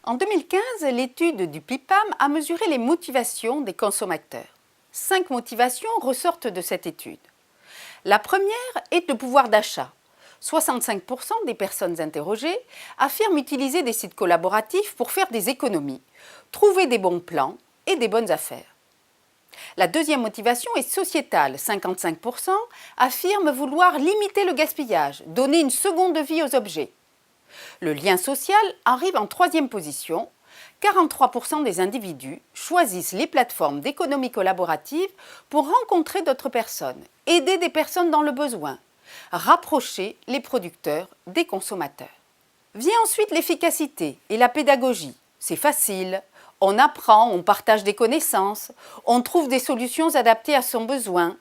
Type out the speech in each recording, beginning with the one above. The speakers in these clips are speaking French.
En 2015, l'étude du PIPAM a mesuré les motivations des consommateurs. 5 motivations ressortent de cette étude. La première est le pouvoir d'achat. 65% des personnes interrogées affirment utiliser des sites collaboratifs pour faire des économies, trouver des bons plans et des bonnes affaires. La deuxième motivation est sociétale. 55% affirment vouloir limiter le gaspillage, donner une seconde vie aux objets. Le lien social arrive en troisième position. 43% des individus choisissent les plateformes d'économie collaborative pour rencontrer d'autres personnes, aider des personnes dans le besoin, rapprocher les producteurs des consommateurs. Vient ensuite l'efficacité et la pédagogie. C'est facile, on apprend, on partage des connaissances, on trouve des solutions adaptées à son besoin.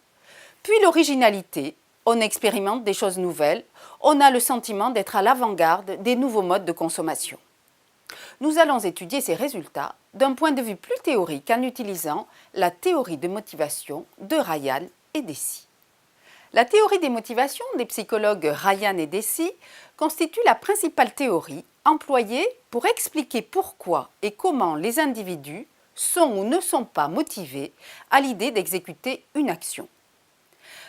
Puis l'originalité, on expérimente des choses nouvelles, on a le sentiment d'être à l'avant-garde des nouveaux modes de consommation. Nous allons étudier ces résultats d'un point de vue plus théorique en utilisant la théorie de motivation de Ryan et Deci. La théorie des motivations des psychologues Ryan et Deci constitue la principale théorie employée pour expliquer pourquoi et comment les individus sont ou ne sont pas motivés à l'idée d'exécuter une action.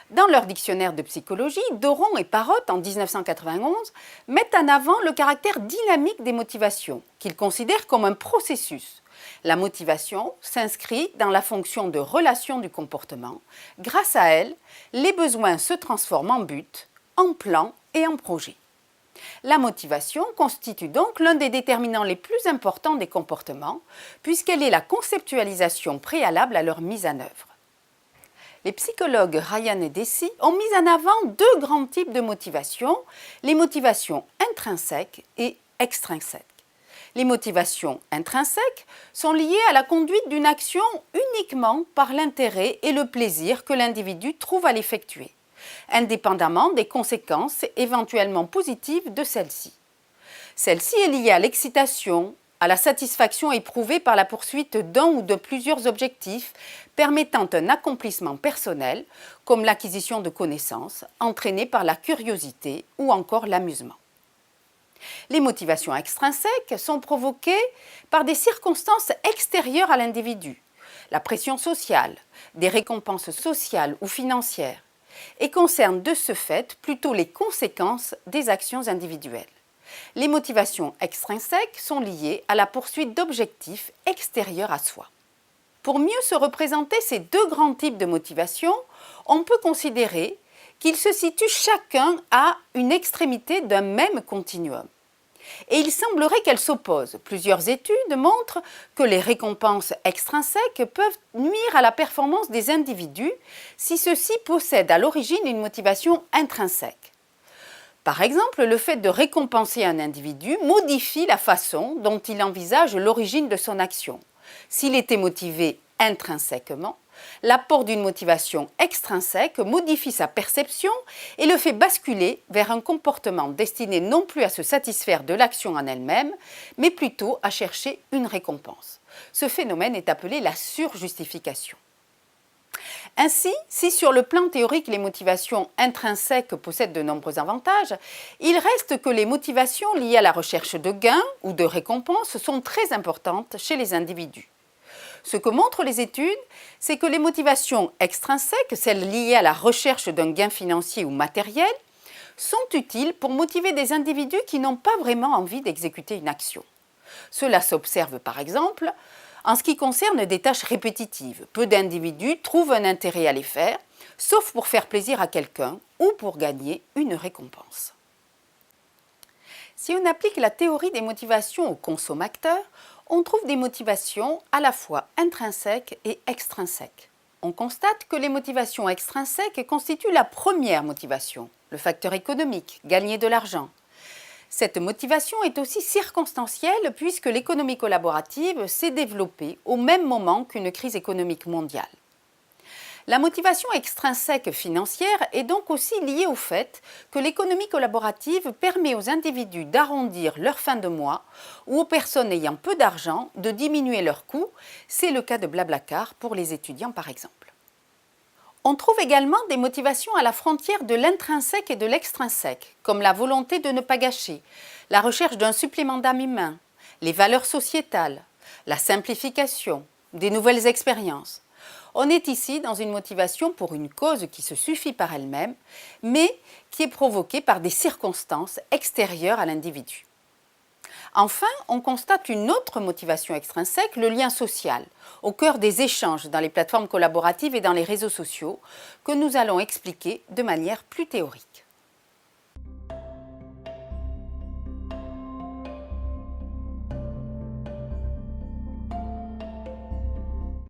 Dans leur dictionnaire de psychologie, Doron et Parrott, en 1991, mettent en avant le caractère dynamique des motivations, qu'ils considèrent comme un processus. La motivation s'inscrit dans la fonction de relation du comportement. Grâce à elle, les besoins se transforment en buts, en plans et en projets. La motivation constitue donc l'un des déterminants les plus importants des comportements, puisqu'elle est la conceptualisation préalable à leur mise en œuvre. Les psychologues Ryan et Deci ont mis en avant 2 grands types de motivations, les motivations intrinsèques et extrinsèques. Les motivations intrinsèques sont liées à la conduite d'une action uniquement par l'intérêt et le plaisir que l'individu trouve à l'effectuer, indépendamment des conséquences éventuellement positives de celle-ci. Celle-ci est liée à l'excitation, à la satisfaction éprouvée par la poursuite d'un ou de plusieurs objectifs permettant un accomplissement personnel, comme l'acquisition de connaissances, entraînée par la curiosité ou encore l'amusement. Les motivations extrinsèques sont provoquées par des circonstances extérieures à l'individu, la pression sociale, des récompenses sociales ou financières, et concernent de ce fait plutôt les conséquences des actions individuelles. Les motivations extrinsèques sont liées à la poursuite d'objectifs extérieurs à soi. Pour mieux se représenter ces 2 grands types de motivation, on peut considérer qu'ils se situent chacun à une extrémité d'un même continuum. Et il semblerait qu'elles s'opposent. Plusieurs études montrent que les récompenses extrinsèques peuvent nuire à la performance des individus si ceux-ci possèdent à l'origine une motivation intrinsèque. Par exemple, le fait de récompenser un individu modifie la façon dont il envisage l'origine de son action. S'il était motivé intrinsèquement, l'apport d'une motivation extrinsèque modifie sa perception et le fait basculer vers un comportement destiné non plus à se satisfaire de l'action en elle-même, mais plutôt à chercher une récompense. Ce phénomène est appelé la surjustification. Ainsi, si sur le plan théorique les motivations intrinsèques possèdent de nombreux avantages, il reste que les motivations liées à la recherche de gains ou de récompenses sont très importantes chez les individus. Ce que montrent les études, c'est que les motivations extrinsèques, celles liées à la recherche d'un gain financier ou matériel, sont utiles pour motiver des individus qui n'ont pas vraiment envie d'exécuter une action. Cela s'observe par exemple en ce qui concerne des tâches répétitives. Peu d'individus trouvent un intérêt à les faire, sauf pour faire plaisir à quelqu'un ou pour gagner une récompense. Si on applique la théorie des motivations aux consommateurs, on trouve des motivations à la fois intrinsèques et extrinsèques. On constate que les motivations extrinsèques constituent la première motivation, le facteur économique, gagner de l'argent. Cette motivation est aussi circonstancielle puisque l'économie collaborative s'est développée au même moment qu'une crise économique mondiale. La motivation extrinsèque financière est donc aussi liée au fait que l'économie collaborative permet aux individus d'arrondir leur fin de mois ou aux personnes ayant peu d'argent de diminuer leurs coûts. C'est le cas de Blablacar pour les étudiants par exemple. On trouve également des motivations à la frontière de l'intrinsèque et de l'extrinsèque, comme la volonté de ne pas gâcher, la recherche d'un supplément d'âme humain, les valeurs sociétales, la simplification, des nouvelles expériences. On est ici dans une motivation pour une cause qui se suffit par elle-même, mais qui est provoquée par des circonstances extérieures à l'individu. Enfin, on constate une autre motivation extrinsèque, le lien social, au cœur des échanges dans les plateformes collaboratives et dans les réseaux sociaux, que nous allons expliquer de manière plus théorique.